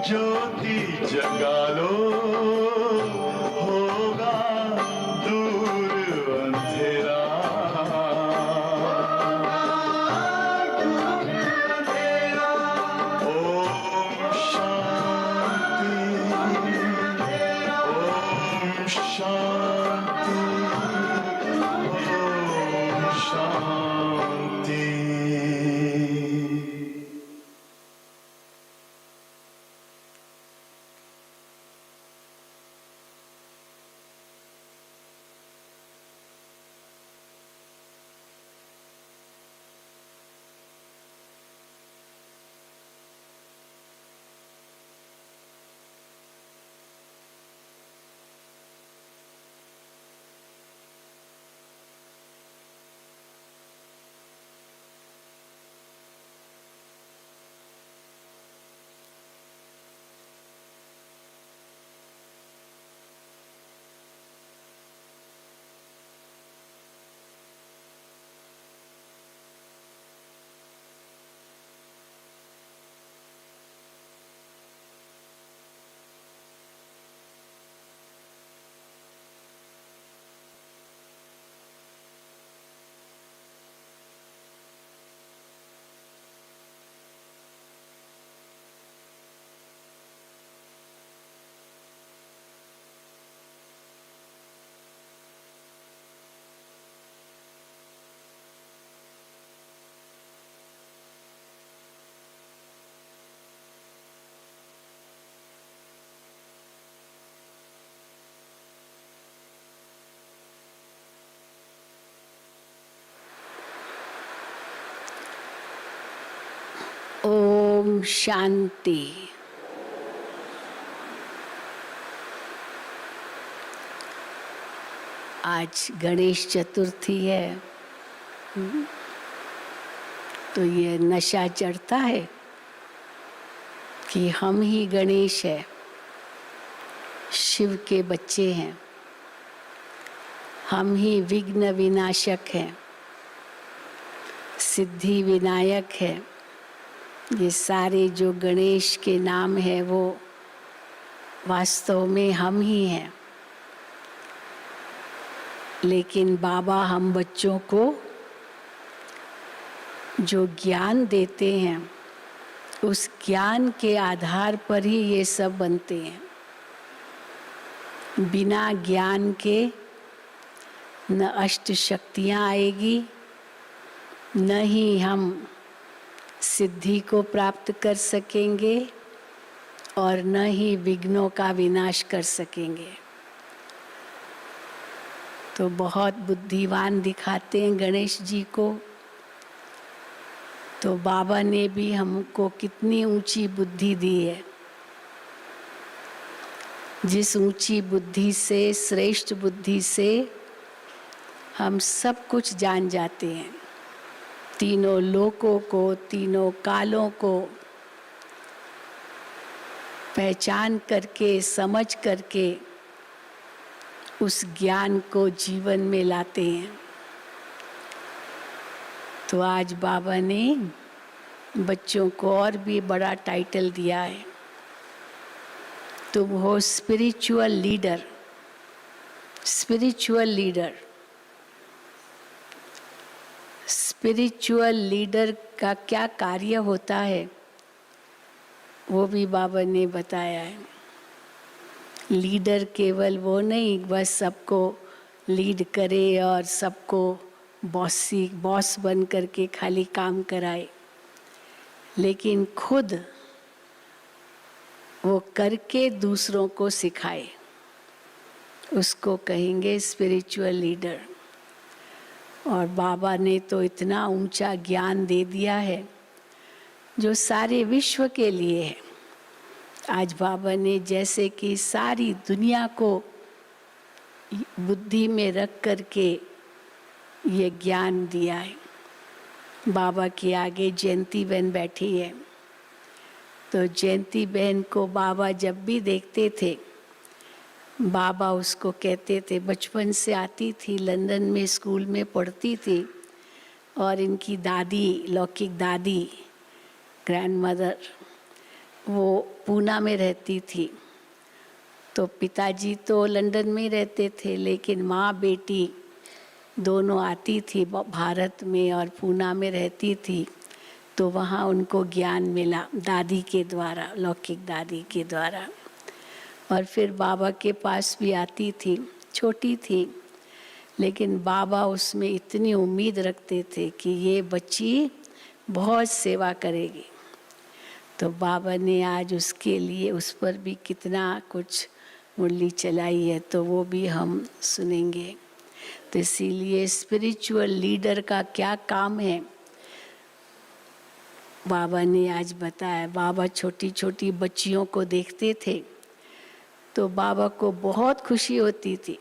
ज्योति जगा लो, होगा दूर अंधेरा। ओम शांति, ओम शांति, ओम शांति। ओम शांति। आज गणेश चतुर्थी है, तो ये नशा चढ़ता है कि हम ही गणेश है, शिव के बच्चे हैं, हम ही विघ्न विनाशक हैं, सिद्धि विनायक है। ये सारे जो गणेश के नाम है वो वास्तव में हम ही हैं। लेकिन बाबा हम बच्चों को जो ज्ञान देते हैं उस ज्ञान के आधार पर ही ये सब बनते हैं। बिना ज्ञान के न अष्ट शक्तियाँ आएगी, न ही हम सिद्धि को प्राप्त कर सकेंगे और न ही विघ्नों का विनाश कर सकेंगे। तो बहुत बुद्धिमान दिखाते हैं गणेश जी को। तो बाबा ने भी हमको कितनी ऊंची बुद्धि दी है। जिस ऊंची बुद्धि से, श्रेष्ठ बुद्धि से हम सब कुछ जान जाते हैं, तीनों लोकों को, तीनों कालों को पहचान करके, समझ करके उस ज्ञान को जीवन में लाते हैं। तो आज बाबा ने बच्चों को और भी बड़ा टाइटल दिया है, तुम हो spiritual leader. Spiritual leader, spiritual leader का क्या कार्य होता है वो भी बाबा ने बताया है। लीडर केवल वो नहीं बस सबको लीड करे और सबको बॉस बन करके खाली काम कराए, लेकिन खुद वो करके दूसरों को सिखाए, उसको कहेंगे स्पिरिचुअल लीडर। और बाबा ने तो इतना ऊंचा ज्ञान दे दिया है जो सारे विश्व के लिए है। आज बाबा ने जैसे कि सारी दुनिया को बुद्धि में रख करके ये ज्ञान दिया है। बाबा के आगे जयंती बहन बैठी है, तो जयंती बहन को बाबा जब भी देखते थे, बाबा उसको कहते थे, बचपन से आती थी, लंदन में स्कूल में पढ़ती थी, और इनकी दादी, लौकिक दादी, ग्रैंड मदर, वो पूना में रहती थी, तो पिताजी तो लंदन में ही रहते थे, लेकिन माँ बेटी दोनों आती थी भारत में और पूना में रहती थी। तो वहाँ उनको ज्ञान मिला दादी के द्वारा, लौकिक दादी के द्वारा। और फिर बाबा के पास भी आती थी, छोटी थी, लेकिन बाबा उसमें इतनी उम्मीद रखते थे कि ये बच्ची बहुत सेवा करेगी। तो बाबा ने आज उसके लिए उस पर भी कितना कुछ मुरली चलाई है, तो वो भी हम सुनेंगे। तो इसीलिए स्पिरिचुअल लीडर का क्या काम है, बाबा ने आज बताया। बाबा छोटी छोटी बच्चियों को देखते थे तो बाबा को बहुत खुशी होती थी,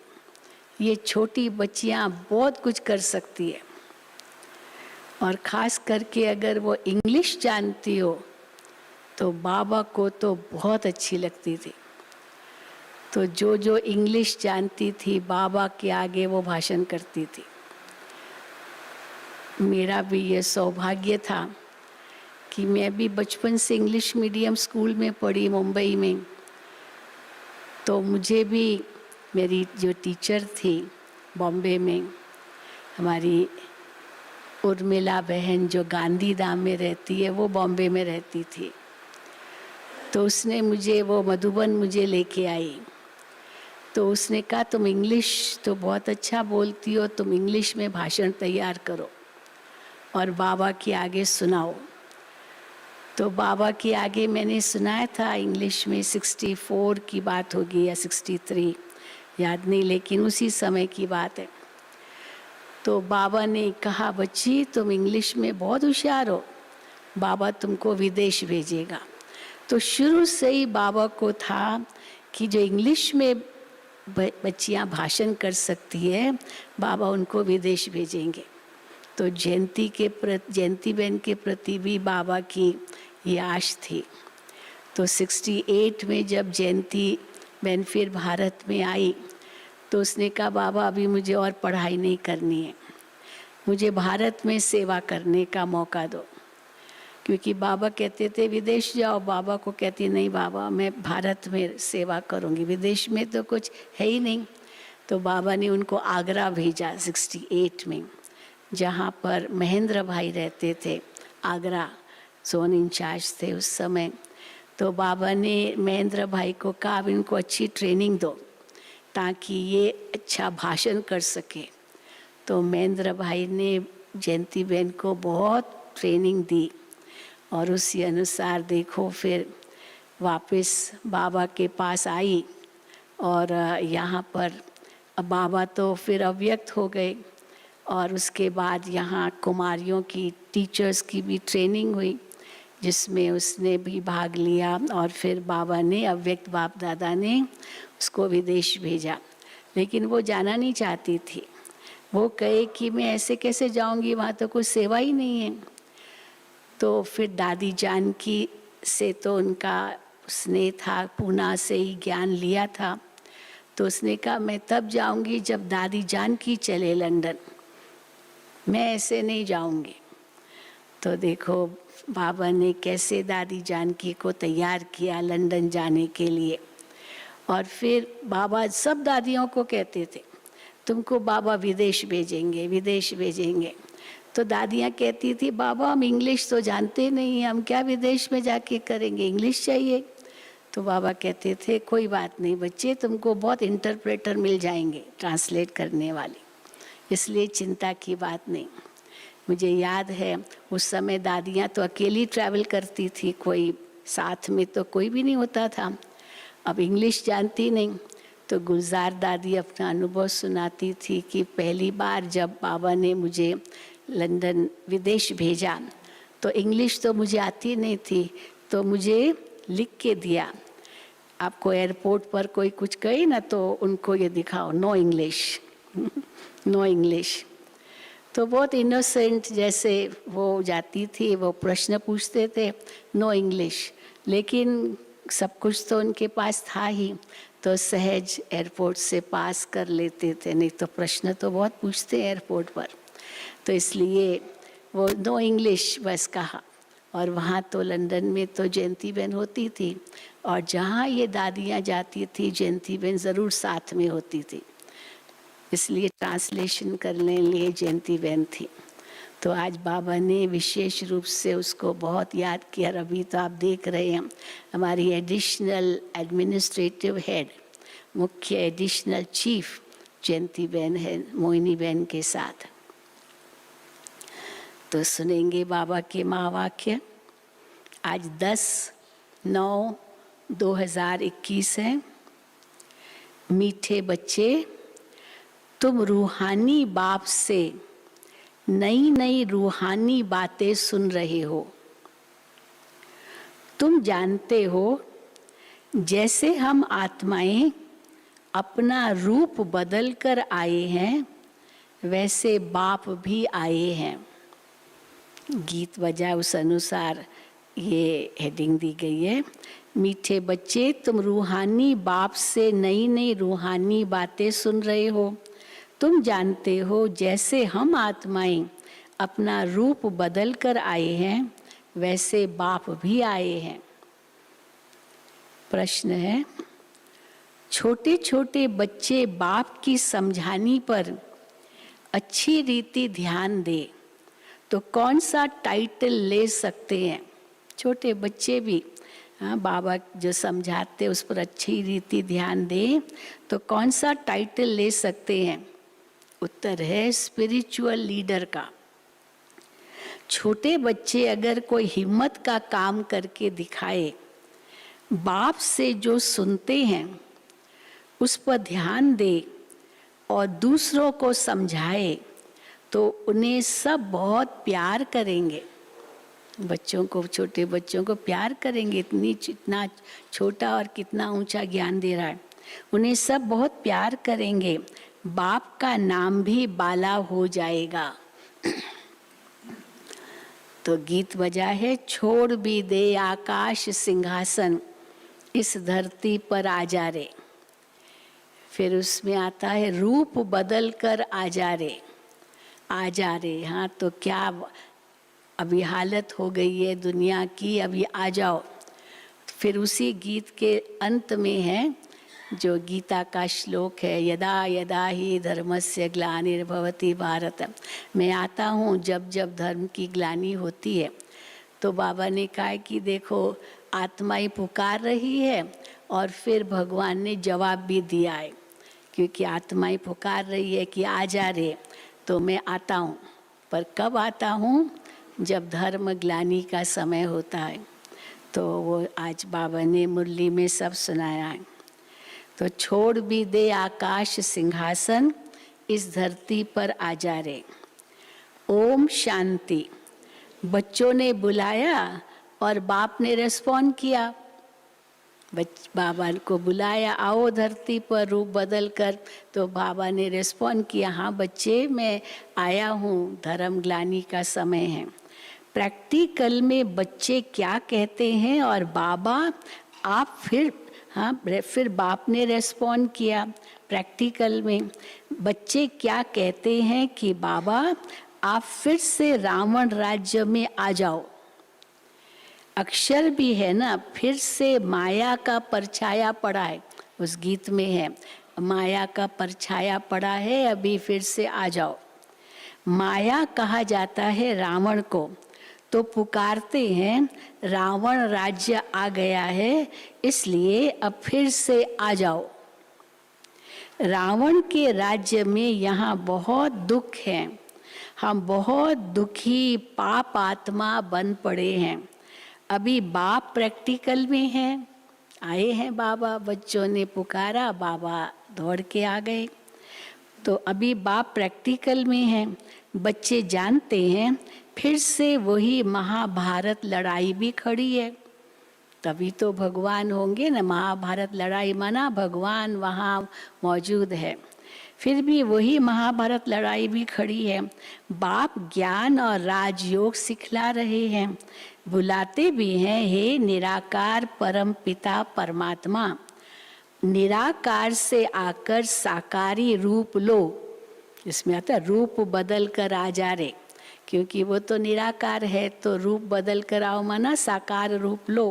ये छोटी बच्चियां बहुत कुछ कर सकती है। और ख़ास करके अगर वो इंग्लिश जानती हो तो बाबा को तो बहुत अच्छी लगती थी। तो जो इंग्लिश जानती थी बाबा के आगे वो भाषण करती थी। मेरा भी ये सौभाग्य था कि मैं भी बचपन से इंग्लिश मीडियम स्कूल में पढ़ी मुंबई में। तो मुझे भी मेरी जो टीचर थी बॉम्बे में, हमारी उर्मिला बहन जो गांधीधाम में रहती है, वो बॉम्बे में रहती थी। तो उसने मुझे वो मधुबन मुझे लेके आई। तो उसने कहा तुम इंग्लिश तो बहुत अच्छा बोलती हो, तुम इंग्लिश में भाषण तैयार करो और बाबा के आगे सुनाओ। तो बाबा के आगे मैंने सुनाया था इंग्लिश में, 64 की बात होगी या 63 याद नहीं, लेकिन उसी समय की बात है। तो बाबा ने कहा बच्ची तुम इंग्लिश में बहुत होशियार हो, बाबा तुमको विदेश भेजेगा। तो शुरू से ही बाबा को था कि जो इंग्लिश में बच्चियां भाषण कर सकती है, बाबा उनको विदेश भेजेंगे। तो जयंती बहन के प्रति भी बाबा की ये आश थी। तो 68 में जब जयंती बहन फिर भारत में आई तो उसने कहा बाबा अभी मुझे और पढ़ाई नहीं करनी है, मुझे भारत में सेवा करने का मौका दो। क्योंकि बाबा कहते थे विदेश जाओ, बाबा को कहती नहीं बाबा मैं भारत में सेवा करूंगी, विदेश में तो कुछ है ही नहीं। तो बाबा ने उनको आगरा भेजा 68 में, जहाँ पर महेंद्र भाई रहते थे, आगरा जोन इंचार्ज थे उस समय। तो बाबा ने महेंद्र भाई को कहा अब इनको अच्छी ट्रेनिंग दो ताकि ये अच्छा भाषण कर सके। तो महेंद्र भाई ने जयंती बहन को बहुत ट्रेनिंग दी और उसी अनुसार देखो फिर वापस बाबा के पास आई। और यहाँ पर बाबा तो फिर अव्यक्त हो गए और उसके बाद यहाँ कुमारियों की टीचर्स की भी ट्रेनिंग हुई जिसमें उसने भी भाग लिया। और फिर बाबा ने अव्यक्त बाप दादा ने उसको विदेश भेजा, लेकिन वो जाना नहीं चाहती थी। वो कहे कि मैं ऐसे कैसे जाऊंगी, वहाँ तो कोई सेवा ही नहीं है। तो फिर दादी जानकी से तो उनका स्नेह था, पूना से ही ज्ञान लिया था। तो उसने कहा मैं तब जाऊंगी जब दादी जानकी चले लंदन, मैं ऐसे नहीं जाऊंगी। तो देखो बाबा ने कैसे दादी जानकी को तैयार किया लंदन जाने के लिए। और फिर बाबा सब दादियों को कहते थे तुमको बाबा विदेश भेजेंगे, विदेश भेजेंगे। तो दादियाँ कहती थी बाबा हम इंग्लिश तो जानते नहीं हैं, हम क्या विदेश में जाके करेंगे, इंग्लिश चाहिए। तो बाबा कहते थे कोई बात नहीं बच्चे, तुमको बहुत इंटरप्रेटर मिल जाएंगे ट्रांसलेट करने वाले, इसलिए चिंता की बात नहीं। मुझे याद है उस समय दादियाँ तो अकेली ट्रैवल करती थी, कोई साथ में तो कोई भी नहीं होता था। अब इंग्लिश जानती नहीं तो गुलजार दादी अपना अनुभव सुनाती थी कि पहली बार जब बाबा ने मुझे लंदन विदेश भेजा तो इंग्लिश तो मुझे आती नहीं थी, तो मुझे लिख के दिया आपको एयरपोर्ट पर कोई कुछ कहे ना तो उनको ये दिखाओ नो इंग्लिश नो इंग्लिश। तो बहुत इनोसेंट जैसे वो जाती थी, वो प्रश्न पूछते थे नो इंग्लिश, लेकिन सब कुछ तो उनके पास था ही, तो सहज एयरपोर्ट से पास कर लेते थे। नहीं तो प्रश्न तो बहुत पूछते हैं एयरपोर्ट पर, तो इसलिए वो नो इंग्लिश बस कहा। और वहाँ तो लंदन में तो जयंती बहन होती थी, और जहाँ ये दादियाँ जाती थी जयंती बहन ज़रूर साथ में होती थी, इसलिए ट्रांसलेशन करने लिए जयंती बहन थी। तो आज बाबा ने विशेष रूप से उसको बहुत याद किया। और अभी तो आप देख रहे हैं हमारी एडिशनल एडमिनिस्ट्रेटिव हेड, मुख्य एडिशनल चीफ जयंती बहन है मोहिनी बहन के साथ। तो सुनेंगे बाबा के महावाक्य। आज 10/9/2021 है। मीठे बच्चे, तुम रूहानी बाप से नई नई रूहानी बातें सुन रहे हो। तुम जानते हो जैसे हम आत्माएं अपना रूप बदल कर आए हैं, वैसे बाप भी आए हैं। गीत बजा उस अनुसार ये हेडिंग दी गई है। मीठे बच्चे, तुम रूहानी बाप से नई नई रूहानी बातें सुन रहे हो। तुम जानते हो जैसे हम आत्माएं अपना रूप बदल कर आए हैं, वैसे बाप भी आए हैं। प्रश्न है, छोटे छोटे बच्चे बाप की समझानी पर अच्छी रीति ध्यान दे तो कौन सा टाइटल ले सकते हैं? छोटे बच्चे भी बाबा जो समझाते उस पर अच्छी रीति ध्यान दे तो कौन सा टाइटल ले सकते हैं? उत्तर है स्पिरिचुअल लीडर का। छोटे बच्चे अगर कोई हिम्मत का काम करके दिखाए, बाप से जो सुनते हैं उस पर ध्यान दे और दूसरों को समझाए, तो उन्हें सब बहुत प्यार करेंगे। बच्चों को, छोटे बच्चों को प्यार करेंगे। इतना छोटा और कितना ऊंचा ज्ञान दे रहा है। उन्हें सब बहुत प्यार करेंगे। बाप का नाम भी बाला हो जाएगा। तो गीत बजा है, छोड़ भी दे आकाश सिंहासन, इस धरती पर आ जा रे। फिर उसमें आता है, रूप बदल कर आ जा रे, आ जा रे। हाँ, तो क्या अभी हालत हो गई है दुनिया की, अभी आ जाओ। फिर उसी गीत के अंत में है जो गीता का श्लोक है, यदा यदा ही धर्मस्य ग्लानिर्भवति भारत। मैं आता हूँ जब जब धर्म की ग्लानि होती है। तो बाबा ने कहा कि देखो आत्माएं पुकार रही है, और फिर भगवान ने जवाब भी दिया है, क्योंकि आत्माएं पुकार रही है कि आ जा रे, तो मैं आता हूँ। पर कब आता हूँ? जब धर्म ग्लानि का समय होता है। तो वो आज बाबा ने मुरली में सब सुनाया है। तो छोड़ भी दे आकाश सिंहासन, इस धरती पर आ जा रे। ओम शांति। बच्चों ने बुलाया और बाप ने रिस्पॉन्ड किया। बाबा को बुलाया, आओ धरती पर रूप बदल कर। तो बाबा ने रिस्पॉन्ड किया, हाँ बच्चे मैं आया हूँ, धर्म ग्लानि का समय है। प्रैक्टिकल में बच्चे क्या कहते हैं और बाबा आप फिर बाप ने रेस्पॉन्ड किया। प्रैक्टिकल में बच्चे क्या कहते हैं कि बाबा आप फिर से रावण राज्य में आ जाओ। अक्षर भी है ना, फिर से माया का परछाया पड़ा है, उस गीत में है, माया का परछाया पड़ा है, अभी फिर से आ जाओ। माया कहा जाता है रावण को, तो पुकारते हैं रावण राज्य आ गया है, इसलिए अब फिर से आ जाओ। रावण के राज्य में यहाँ बहुत दुख है, हम बहुत दुखी पाप आत्मा बन पड़े हैं। अभी बाप प्रैक्टिकल में है, आए हैं बाबा, बच्चों ने पुकारा, बाबा दौड़ के आ गए। तो अभी बाप प्रैक्टिकल में है, बच्चे जानते हैं फिर से वही महाभारत लड़ाई भी खड़ी है, तभी तो भगवान होंगे ना। महाभारत लड़ाई माना भगवान वहाँ मौजूद है, फिर भी वही महाभारत लड़ाई भी खड़ी है। बाप ज्ञान और राजयोग सिखला रहे हैं, बुलाते भी हैं, हे निराकार परम पिता परमात्मा, निराकार से आकर साकारी रूप लो। इसमें आता रूप बदल कर आ जा रे, क्योंकि वो तो निराकार है, तो रूप बदल कर आओ माना साकार रूप लो।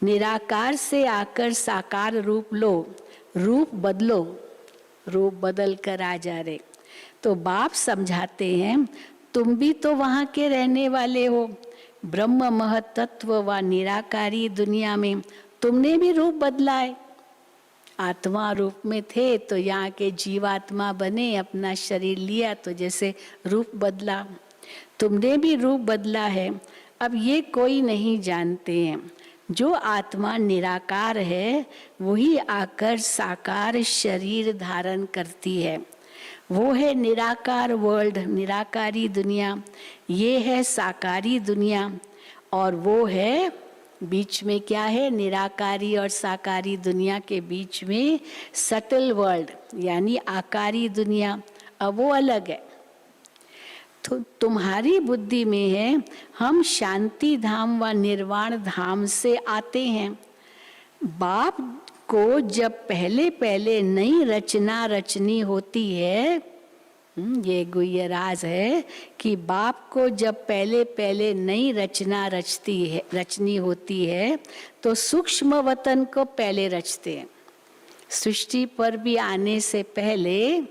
निराकार से आकर साकार रूप लो, रूप बदलो, रूप बदल कर आ जा रहे। तो बाप समझाते हैं तुम भी तो वहाँ के रहने वाले हो, ब्रह्म महतत्व व निराकारी दुनिया में तुमने भी रूप बदला है। आत्मा रूप में थे तो यहाँ के जीवात्मा बने, अपना शरीर लिया तो जैसे रूप बदला, तुमने भी रूप बदला है। अब ये कोई नहीं जानते हैं, जो आत्मा निराकार है वही आकर साकार शरीर धारण करती है। वो है निराकार वर्ल्ड, निराकारी दुनिया, ये है साकारी दुनिया, और वो है बीच में क्या है, निराकारी और साकारी दुनिया के बीच में सटल वर्ल्ड यानी आकारी दुनिया। अब वो अलग है। तो तुम्हारी बुद्धि में है हम शांति धाम व निर्वाण धाम से आते हैं। बाप को जब पहले पहले नई रचना रचनी होती है, ये गुह्य राज है कि बाप को जब पहले पहले नई रचना रचनी होती है तो सूक्ष्म वतन को पहले रचते हैं। सृष्टि पर भी आने से पहले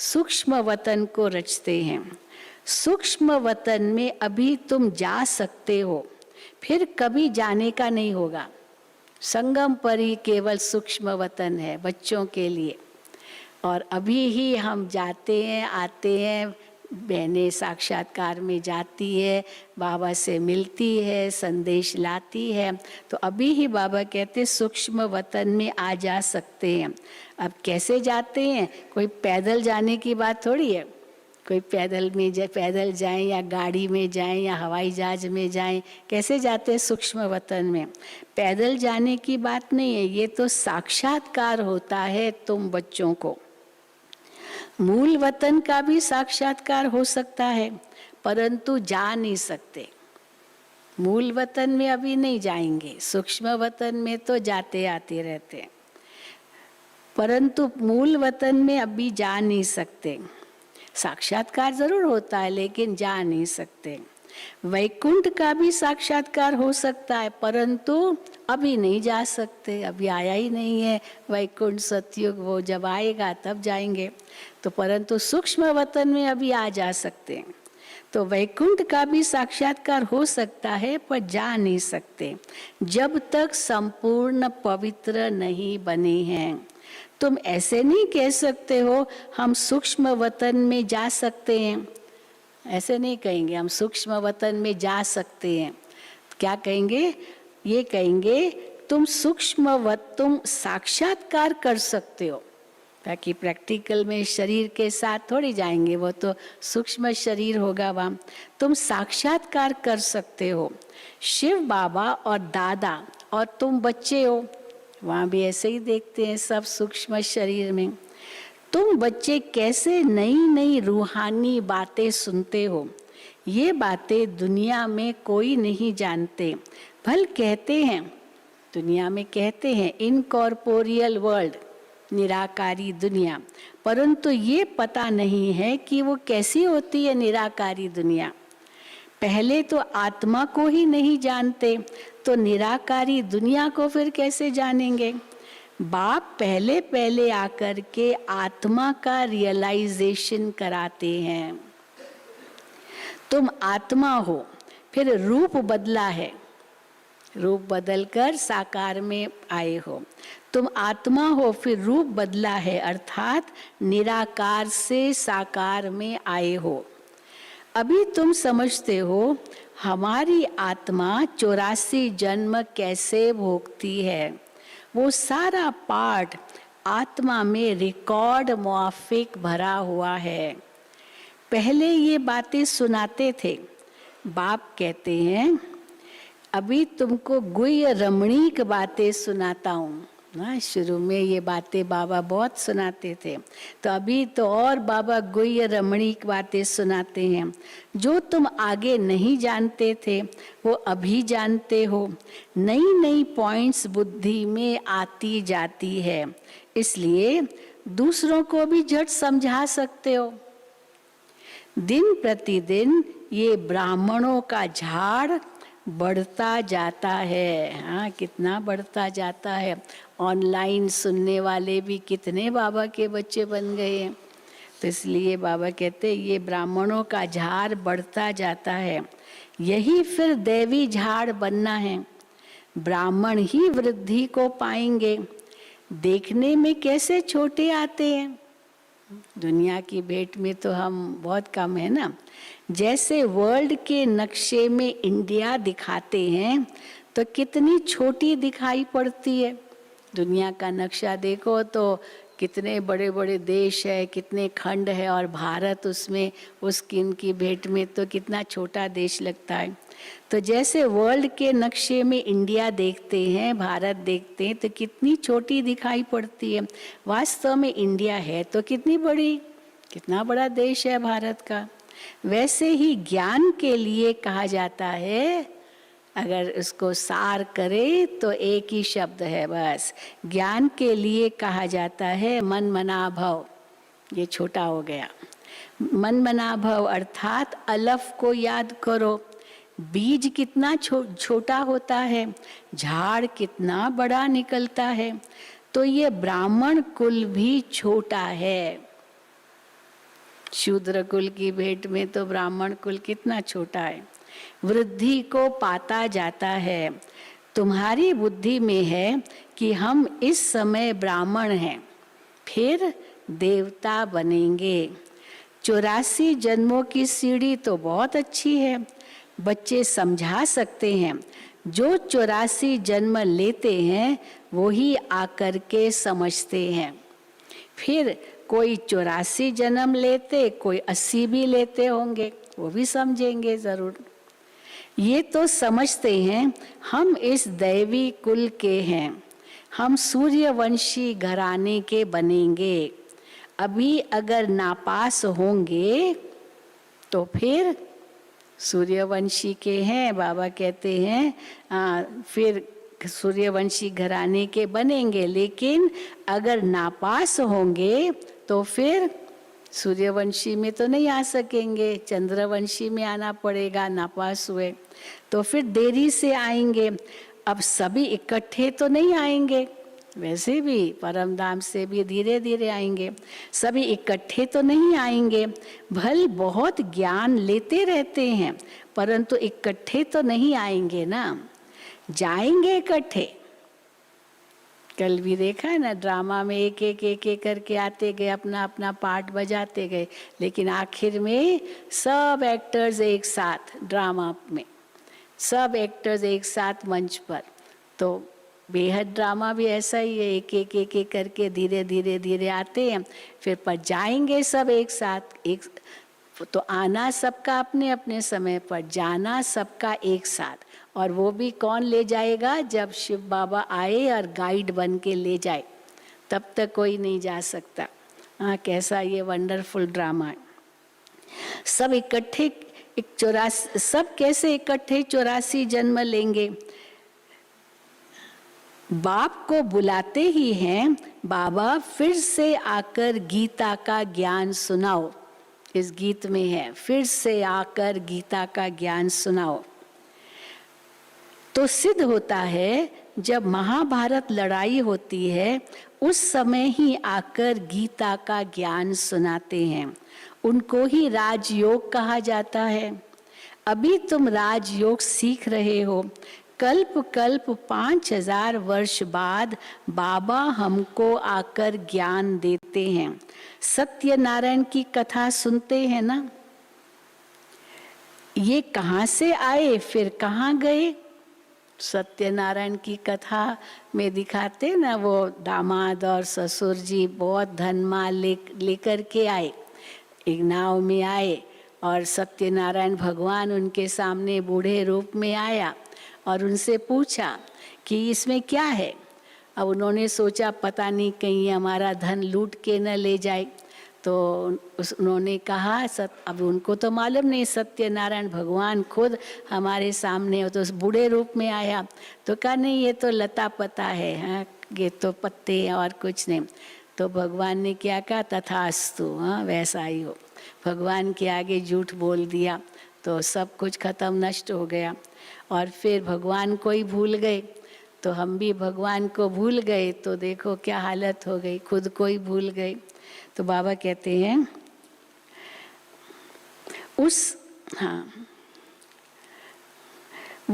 सूक्ष्म वतन को रचते हैं। सूक्ष्म वतन में अभी तुम जा सकते हो, फिर कभी जाने का नहीं होगा। संगम पर ही केवल सूक्ष्म वतन है बच्चों के लिए, और अभी ही हम जाते हैं आते हैं। बहनें साक्षात्कार में जाती है, बाबा से मिलती है, संदेश लाती है, तो अभी ही बाबा कहते सूक्ष्म वतन में आ जा सकते हैं। अब कैसे जाते हैं, कोई पैदल जाने की बात थोड़ी है, कोई पैदल जाएं या गाड़ी में जाएं या हवाई जहाज में जाएं, कैसे जाते हैं सूक्ष्म वतन में। पैदल जाने की बात नहीं है, ये तो साक्षात्कार होता है तुम बच्चों को। मूल वतन का भी साक्षात्कार हो सकता है, परंतु जा नहीं सकते। मूल वतन में अभी नहीं जाएंगे, सूक्ष्म वतन में तो जाते आते रहते हैं, परंतु मूल वतन में अभी जा नहीं सकते। साक्षात्कार जरूर होता है लेकिन जा नहीं सकते। वैकुंठ का भी साक्षात्कार हो सकता है, परंतु अभी नहीं जा सकते, अभी आया ही नहीं है वैकुंठ सतयुग, वो जब आएगा तब जाएंगे। तो परंतु सूक्ष्म वतन में अभी आ जा सकते हैं। तो वैकुंठ का भी साक्षात्कार हो सकता है पर जा नहीं सकते जब तक संपूर्ण पवित्र नहीं बने हैं। तुम ऐसे नहीं कह सकते हो हम सूक्ष्म वतन में जा सकते हैं, ऐसे नहीं कहेंगे हम सूक्ष्म वतन में जा सकते हैं। क्या कहेंगे, ये कहेंगे तुम तुम साक्षात्कार कर सकते हो, ताकि प्रैक्टिकल में शरीर के साथ थोड़ी जाएंगे, वो तो सूक्ष्म शरीर होगा वहाँ। तुम साक्षात्कार कर सकते हो। शिव बाबा और दादा और तुम बच्चे हो, वहाँ भी ऐसे ही देखते हैं सब सूक्ष्म शरीर में। तुम बच्चे कैसे नई नई रूहानी बातें सुनते हो, ये बातें दुनिया में कोई नहीं जानते। भल कहते हैं, दुनिया में कहते हैं इनकॉर्पोरियल वर्ल्ड, निराकारी दुनिया, परंतु ये पता नहीं है कि वो कैसी होती है निराकारी दुनिया। पहले तो आत्मा को ही नहीं जानते तो निराकारी दुनिया को फिर कैसे जानेंगे। बाप पहले पहले आकर के आत्मा का रियलाइजेशन कराते हैं। तुम आत्मा हो, फिर रूप बदला है, रूप बदलकर साकार में आए हो। तुम आत्मा हो फिर रूप बदला है, अर्थात निराकार से साकार में आए हो। अभी तुम समझते हो हमारी आत्मा 84 जन्म कैसे भोगती है, वो सारा पार्ट आत्मा में रिकॉर्ड मुआफिक भरा हुआ है। पहले ये बातें सुनाते थे, बाप कहते हैं अभी तुमको गुह्य रमणीक बातें सुनाता हूँ ना। शुरू में ये बातें बाबा बहुत सुनाते थे, तो अभी तो और बाबा गुह्य रमणीक बातें सुनाते हैं। जो तुम आगे नहीं जानते थे वो अभी जानते हो। नई नई पॉइंट्स बुद्धि में आती जाती है, इसलिए दूसरों को भी झट समझा सकते हो। दिन प्रतिदिन ये ब्राह्मणों का झाड़ बढ़ता जाता है। हाँ, कितना बढ़ता जाता है। ऑनलाइन सुनने वाले भी कितने बाबा के बच्चे बन गए हैं। तो इसलिए बाबा कहते हैं ये ब्राह्मणों का झाड़ बढ़ता जाता है, यही फिर दैवी झाड़ बनना है। ब्राह्मण ही वृद्धि को पाएंगे। देखने में कैसे छोटे आते हैं, दुनिया की भेंट में तो हम बहुत कम है ना। जैसे वर्ल्ड के नक्शे में इंडिया दिखाते हैं तो कितनी छोटी दिखाई पड़ती है। दुनिया का नक्शा देखो तो कितने बड़े बड़े देश है, कितने खंड है, और भारत उसमें उस इनकी भेंट में तो कितना छोटा देश लगता है। तो जैसे वर्ल्ड के नक्शे में इंडिया देखते हैं, भारत देखते हैं, तो कितनी छोटी दिखाई पड़ती है। वास्तव में इंडिया है तो कितनी बड़ी, कितना बड़ा देश है भारत का। वैसे ही ज्ञान के लिए कहा जाता है, अगर उसको सार करे तो एक ही शब्द है बस, ज्ञान के लिए कहा जाता है मन मना भव। ये छोटा हो गया। मन मना भव अर्थात अलफ को याद करो। बीज कितना छोटा होता है, झाड़ कितना बड़ा निकलता है। तो ये ब्राह्मण कुल भी छोटा है। शूद्र कुल की भेंट में तो ब्राह्मण कुल कितना छोटा है। वृद्धि को पाता जाता है। तुम्हारी बुद्धि में है कि हम इस समय ब्राह्मण हैं, फिर देवता बनेंगे। 84 जन्मों की सीढ़ी तो बहुत अच्छी है, बच्चे समझा सकते हैं। जो 84 जन्म लेते हैं वो ही आकर के समझते हैं। फिर कोई 84 जन्म लेते, कोई 80 भी लेते होंगे, वो भी समझेंगे जरूर। ये तो समझते हैं हम इस दैवी कुल के हैं, हम सूर्यवंशी घराने के बनेंगे। अभी अगर नापास होंगे तो फिर सूर्यवंशी के हैं, बाबा कहते हैं फिर सूर्यवंशी घराने के बनेंगे। लेकिन अगर नापास होंगे तो फिर सूर्यवंशी में तो नहीं आ सकेंगे, चंद्रवंशी में आना पड़ेगा। नापास हुए तो फिर देरी से आएंगे। अब सभी इकट्ठे तो नहीं आएंगे, वैसे भी परमधाम से भी धीरे धीरे आएंगे। सभी इकट्ठे तो नहीं आएंगे। भल बहुत ज्ञान लेते रहते हैं परंतु इकट्ठे तो नहीं आएंगे ना, जाएंगे इकट्ठे। कल भी देखा है ना, ड्रामा में एक एक करके आते गए, अपना अपना पार्ट बजाते गए, लेकिन आखिर में सब एक्टर्स एक साथ ड्रामा में, सब एक्टर्स एक साथ मंच पर। तो बेहद ड्रामा भी ऐसा ही है, एक एक करके धीरे धीरे धीरे आते हैं, फिर पर जाएंगे सब एक साथ। एक तो आना सबका अपने अपने समय पर, जाना सबका एक साथ। और वो भी कौन ले जाएगा, जब शिव बाबा आए और गाइड बन के ले जाए, तब तक कोई नहीं जा सकता। हाँ, कैसा ये वंडरफुल ड्रामा है। सब इकट्ठे सब कैसे इकट्ठे 84 जन्म लेंगे। बाप को बुलाते ही हैं, बाबा फिर से आकर गीता का ज्ञान सुनाओ। इस गीत में है, फिर से आकर गीता का ज्ञान सुनाओ। तो सिद्ध होता है जब महाभारत लड़ाई होती है उस समय ही आकर गीता का ज्ञान सुनाते हैं। उनको ही राजयोग कहा जाता है। अभी तुम राजयोग सीख रहे हो, कल्प कल्प 5000 वर्ष बाद बाबा हमको आकर ज्ञान देते हैं। सत्यनारायण की कथा सुनते हैं ना, ये कहाँ से आए फिर कहाँ गए। सत्यनारायण की कथा में दिखाते ना, वो दामाद और ससुर जी बहुत धन माल लेकर के आए, एक नाव में आए और सत्यनारायण भगवान उनके सामने बूढ़े रूप में आया और उनसे पूछा कि इसमें क्या है। अब उन्होंने सोचा पता नहीं कहीं हमारा धन लूट के न ले जाए, तो उन्होंने कहा अब उनको तो मालूम नहीं, सत्यनारायण भगवान खुद हमारे सामने, तो उस बूढ़े रूप में आया, तो कहा नहीं ये तो लता पता है, हाँ ये तो पत्ते हैं और कुछ नहीं। तो भगवान ने क्या कहा, तथास्तु, हाँ वैसा ही हो। भगवान के आगे झूठ बोल दिया तो सब कुछ खत्म नष्ट हो गया। और फिर भगवान को ही भूल गए तो हम भी भगवान को भूल गए तो देखो क्या हालत हो गई, खुद को ही भूल गए। तो बाबा कहते हैं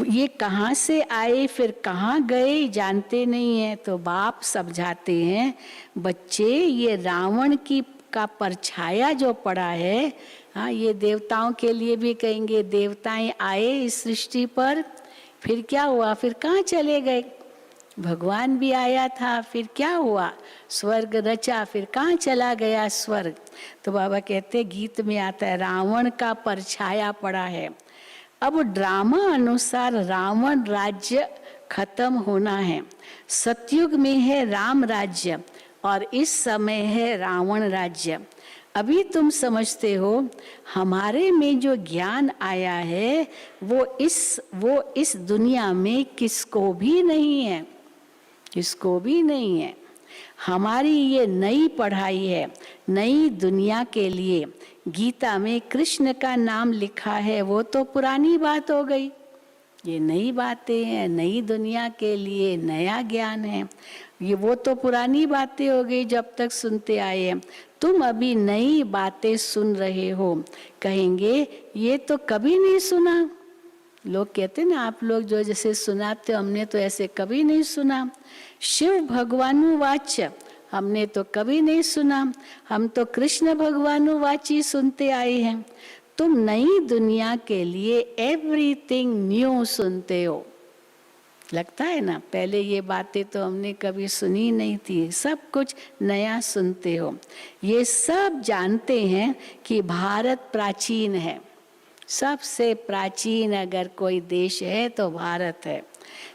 ये कहाँ से आए फिर कहाँ गए जानते नहीं है। तो बाप समझाते हैं, बच्चे ये रावण का परछाया जो पड़ा है, हाँ ये देवताओं के लिए भी कहेंगे, देवताएं आए इस सृष्टि पर, फिर क्या हुआ, फिर कहाँ चले गए। भगवान भी आया था, फिर क्या हुआ, स्वर्ग रचा, फिर कहाँ चला गया स्वर्ग। तो बाबा कहते गीत में आता है रावण का परछाया पड़ा है। अब ड्रामा अनुसार रावण राज्य खत्म होना है। सतयुग में है राम राज्य और इस समय है रावण राज्य। अभी तुम समझते हो हमारे में जो ज्ञान आया है वो इस दुनिया में किसको भी नहीं है, किसको भी नहीं है। हमारी ये नई पढ़ाई है नई दुनिया के लिए। गीता में कृष्ण का नाम लिखा है वो तो पुरानी बात हो गई, ये नई बातें हैं, नई दुनिया के लिए नया ज्ञान है। ये वो तो पुरानी बातें हो गई जब तक सुनते आए हैं। तुम अभी नई बातें सुन रहे हो। कहेंगे ये तो कभी नहीं सुना। लोग कहते ना आप लोग जो जैसे सुनाते हो हमने तो ऐसे कभी नहीं सुना। शिव भगवानुवाच्य हमने तो कभी नहीं सुना, हम तो कृष्ण भगवानुवाची सुनते आए हैं। तुम नई दुनिया के लिए एवरीथिंग न्यू सुनते हो। लगता है ना, पहले ये बातें तो हमने कभी सुनी नहीं थी, सब कुछ नया सुनते हो। ये सब जानते हैं कि भारत प्राचीन है, सबसे प्राचीन अगर कोई देश है तो भारत है,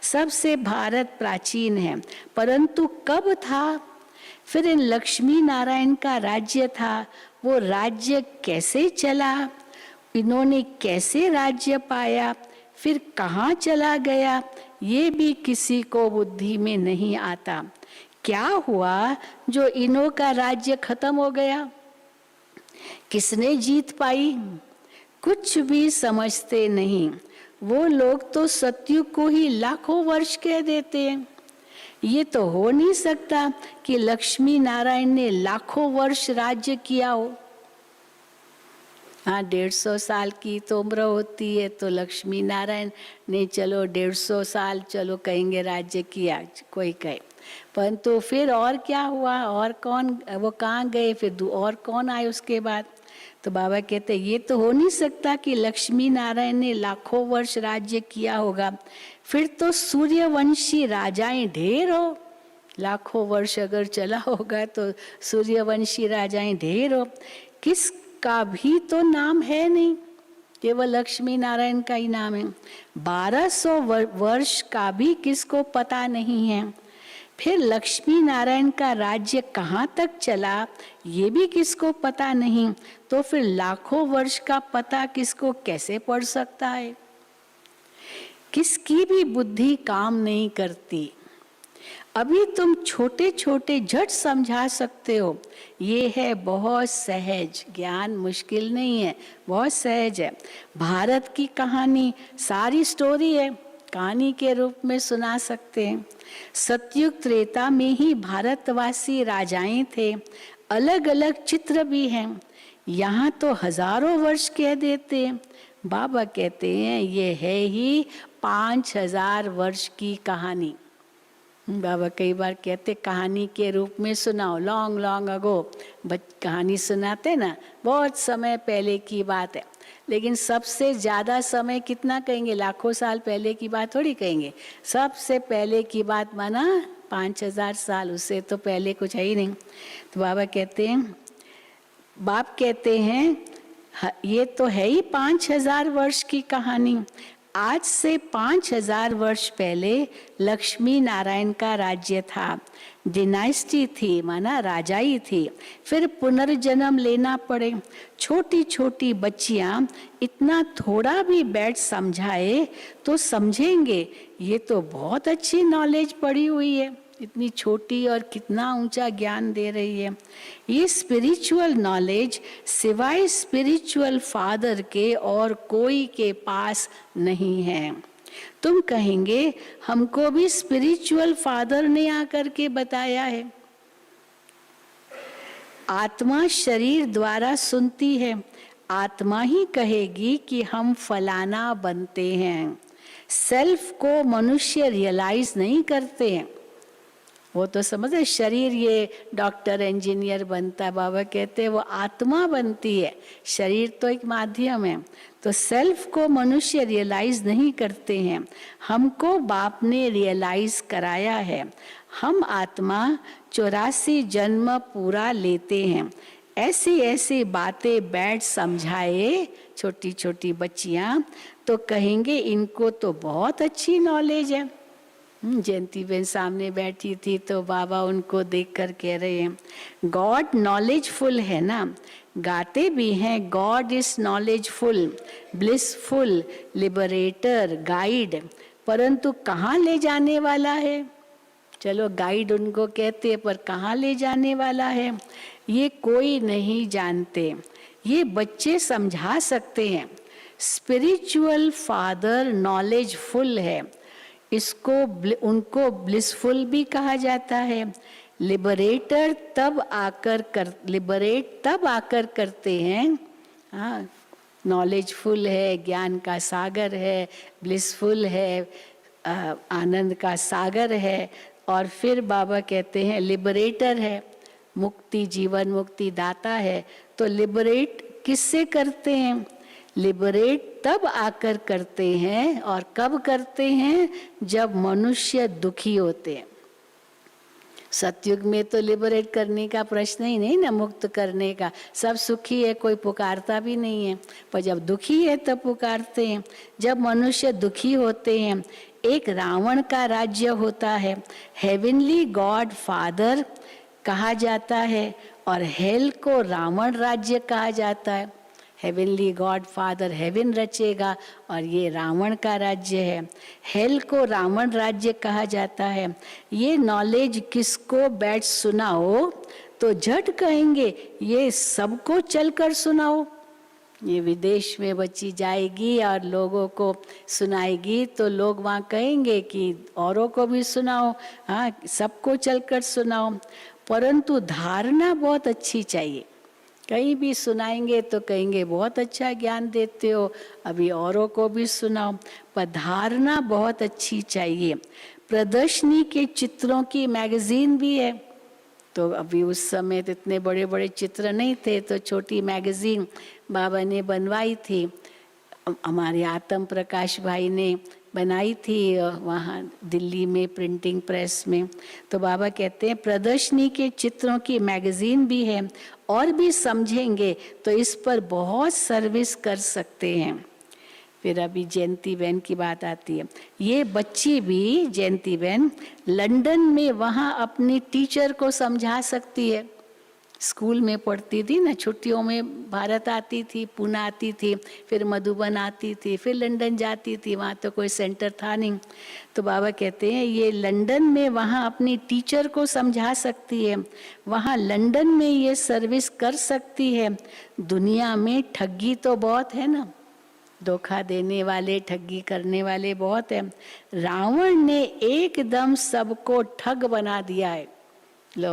सबसे भारत प्राचीन है। परंतु कब था, फिर इन लक्ष्मी नारायण का राज्य था, वो राज्य कैसे चला, इन्होंने कैसे राज्य पाया, फिर कहाँ चला गया, ये भी किसी को बुद्धि में नहीं आता। क्या हुआ जो इन्हों का राज्य खत्म हो गया, किसने जीत पाई, कुछ भी समझते नहीं। वो लोग तो सतयुग को ही लाखों वर्ष कह देते हैं। ये तो हो नहीं सकता कि लक्ष्मी नारायण ने लाखों वर्ष राज्य किया हो। हाँ 150 साल की तो उम्र होती है तो लक्ष्मी नारायण ने चलो 150 साल चलो कहेंगे राज्य किया, कोई कहे। परंतु फिर और क्या हुआ, और कौन, वो कहाँ गए, फिर और कौन आए उसके बाद। तो बाबा कहते ये तो हो नहीं सकता कि लक्ष्मी नारायण ने लाखों वर्ष राज्य किया होगा। फिर तो सूर्यवंशी राजाएं ढेर हो, लाखों वर्ष अगर चला होगा तो सूर्यवंशी राजाएं ढेर हो। किसका भी तो नाम है नहीं, केवल लक्ष्मी नारायण का ही नाम है। 1200 वर्ष का भी किसको पता नहीं है। फिर लक्ष्मी नारायण का राज्य कहाँ तक चला ये भी किसको पता नहीं। तो फिर लाखों वर्ष का पता किसको कैसे पड़ सकता है। किसकी भी बुद्धि काम नहीं करती। अभी तुम छोटे छोटे झट समझा सकते हो, ये है बहुत सहज ज्ञान, मुश्किल नहीं है, बहुत सहज है। भारत की कहानी सारी स्टोरी है, कहानी के रूप में सुना सकते हैं। सतयुग त्रेता में ही भारतवासी राजाएं थे, अलग अलग चित्र भी हैं। यहाँ तो हजारों वर्ष कह देते हैं। बाबा कहते हैं ये है ही 5000 वर्ष की कहानी। बाबा कई बार कहते कहानी के रूप में सुनाओ, लॉन्ग लॉन्ग अगो कहानी सुनाते ना, बहुत समय पहले की बात है। लेकिन सबसे ज़्यादा समय कितना कहेंगे, लाखों साल पहले की बात थोड़ी कहेंगे। सबसे पहले की बात माना 5000 साल, उससे तो पहले कुछ है ही नहीं। तो बाबा कहते हैं, बाप कहते हैं ये तो है ही 5000 वर्ष की कहानी। आज से 5000 वर्ष पहले लक्ष्मी नारायण का राज्य था, डिनाइस्टी थी, माना राजाई थी। फिर पुनर्जन्म लेना पड़े। छोटी छोटी बच्चियां इतना थोड़ा भी बैठ समझाए तो समझेंगे, ये तो बहुत अच्छी नॉलेज पड़ी हुई है। इतनी छोटी और कितना ऊंचा ज्ञान दे रही है। ये स्पिरिचुअल नॉलेज सिवाय स्पिरिचुअल फादर के और कोई के पास नहीं है। तुम कहेंगे हमको भी स्पिरिचुअल फादर ने आकर के बताया है। आत्मा शरीर द्वारा सुनती है, आत्मा ही कहेगी कि हम फलाना बनते हैं। सेल्फ को मनुष्य रियलाइज नहीं करते हैं। वो तो समझे शरीर ये डॉक्टर इंजीनियर बनता है, बाबा कहते हैं वो आत्मा बनती है, शरीर तो एक माध्यम है। तो सेल्फ को मनुष्य रियलाइज नहीं करते हैं, हमको बाप ने रियलाइज कराया है। हम आत्मा 84 जन्म पूरा लेते हैं। ऐसी ऐसी बातें बैठ समझाए छोटी छोटी बच्चियां तो कहेंगे इनको तो बहुत अच्छी नॉलेज है। जयंती बहन सामने बैठी थी तो बाबा उनको देखकर कह रहे हैं गॉड नॉलेजफुल है ना, गाते भी हैं God is knowledgeful, blissful, liberator, guide, परंतु कहाँ ले जाने वाला है? चलो गाइड उनको कहते हैं, पर कहाँ ले जाने वाला है ये कोई नहीं जानते। ये बच्चे समझा सकते हैं। स्पिरिचुअल फादर नॉलेजफुल है, इसको उनको ब्लिसफुल भी कहा जाता है। लिबरेट तब आकर करते हैं। हाँ, नॉलेजफुल है, ज्ञान का सागर है, ब्लिसफुल है, आनंद का सागर है। और फिर बाबा कहते हैं लिबरेटर है, मुक्ति जीवन मुक्ति दाता है। तो लिबरेट किससे करते हैं? लिबरेट तब आकर करते हैं। और कब करते हैं? जब मनुष्य दुखी होते हैं। सतयुग में तो लिबरेट करने का प्रश्न ही नहीं ना, मुक्त करने का। सब सुखी है, कोई पुकारता भी नहीं है। पर जब दुखी है तब पुकारते हैं। जब मनुष्य दुखी होते हैं, एक रावण का राज्य होता है, हेवनली गॉड फादर कहा जाता है, और हेल को रावण राज्य कहा जाता है। हेवनली गॉड फादर हेवन रचेगा और ये रावण का राज्य है। हेल को रावण राज्य कहा जाता है। ये नॉलेज किसको बैठ सुनाओ तो झट कहेंगे ये सबको चलकर सुनाओ। ये विदेश में बच्ची जाएगी और लोगों को सुनाएगी तो लोग वहाँ कहेंगे कि औरों को भी सुनाओ, हाँ सबको चलकर सुनाओ। परंतु धारणा बहुत अच्छी चाहिए। कहीं भी सुनाएंगे तो कहेंगे बहुत अच्छा ज्ञान देते हो, अभी औरों को भी सुनाओ। पर धारणा बहुत अच्छी चाहिए। प्रदर्शनी के चित्रों की मैगजीन भी है। तो अभी उस समय तो इतने बड़े बड़े चित्र नहीं थे, तो छोटी मैगजीन बाबा ने बनवाई थी। हमारे आत्म प्रकाश भाई ने बनाई थी वहाँ दिल्ली में प्रिंटिंग प्रेस में। तो बाबा कहते हैं प्रदर्शनी के चित्रों की मैगजीन भी है, और भी समझेंगे तो इस पर बहुत सर्विस कर सकते हैं। फिर अभी जयंती बहन की बात आती है। ये बच्ची भी जयंती बहन लंदन में वहाँ अपनी टीचर को समझा सकती है। स्कूल में पढ़ती थी ना, छुट्टियों में भारत आती थी, पुणे आती थी, फिर मधुबन आती थी, फिर लंदन जाती थी। वहाँ तो कोई सेंटर था नहीं। तो बाबा कहते हैं ये लंदन में वहाँ अपनी टीचर को समझा सकती है, वहाँ लंदन में ये सर्विस कर सकती है। दुनिया में ठगी तो बहुत है ना, धोखा देने वाले, ठगी करने वाले बहुत है। रावण ने एकदम सबको ठग बना दिया है। लो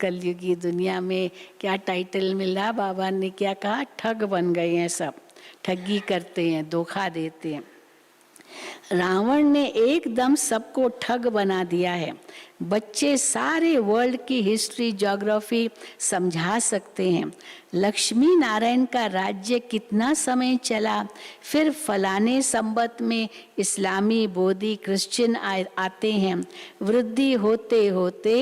कलयुगी दुनिया में क्या टाइटल मिला, बाबा ने क्या कहा, ठग बन गए हैं सब, ठगी करते हैं, धोखा देते हैं। रावण ने एकदम सबको ठग बना दिया है। बच्चे सारे वर्ल्ड की हिस्ट्री ज्योग्राफी समझा सकते हैं। लक्ष्मी नारायण का राज्य कितना समय चला, फिर फलाने संबत में इस्लामी बोधी क्रिश्चियन आते हैं। वृद्धि होते होते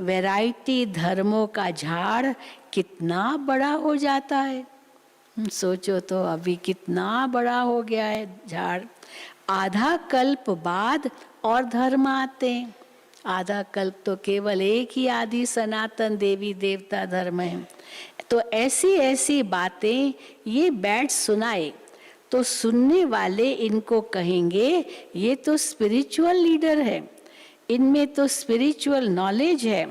वैरायटी धर्मों का झाड़ कितना बड़ा हो जाता है। सोचो तो अभी कितना बड़ा हो गया है झाड़। आधा कल्प बाद और धर्म आते हैं। आधा कल्प तो केवल एक ही आदि सनातन देवी देवता धर्म है। तो ऐसी ऐसी बातें ये बैठ सुनाए तो सुनने वाले इनको कहेंगे ये तो स्पिरिचुअल लीडर है, इनमें तो स्पिरिचुअल नॉलेज है।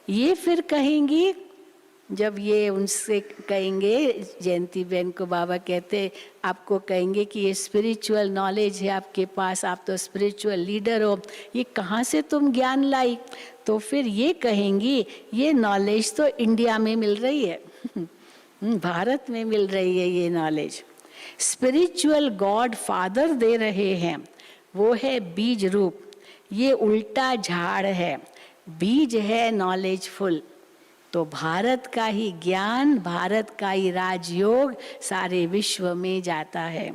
ये फिर कहेंगी, जब ये उनसे कहेंगे, जयंती बहन को बाबा कहते आपको कहेंगे कि ये स्पिरिचुअल नॉलेज है आपके पास, आप तो स्पिरिचुअल लीडर हो, ये कहाँ से तुम ज्ञान लाई? तो फिर ये कहेंगी ये नॉलेज तो इंडिया में मिल रही है भारत में मिल रही है ये knowledge. Spiritual God father they रहे हैं, वो है बीज रूप। ये उल्टा झाड़ है, बीज है नॉलेजफुल। तो भारत का ही ज्ञान, भारत का ही राजयोग सारे विश्व में जाता है।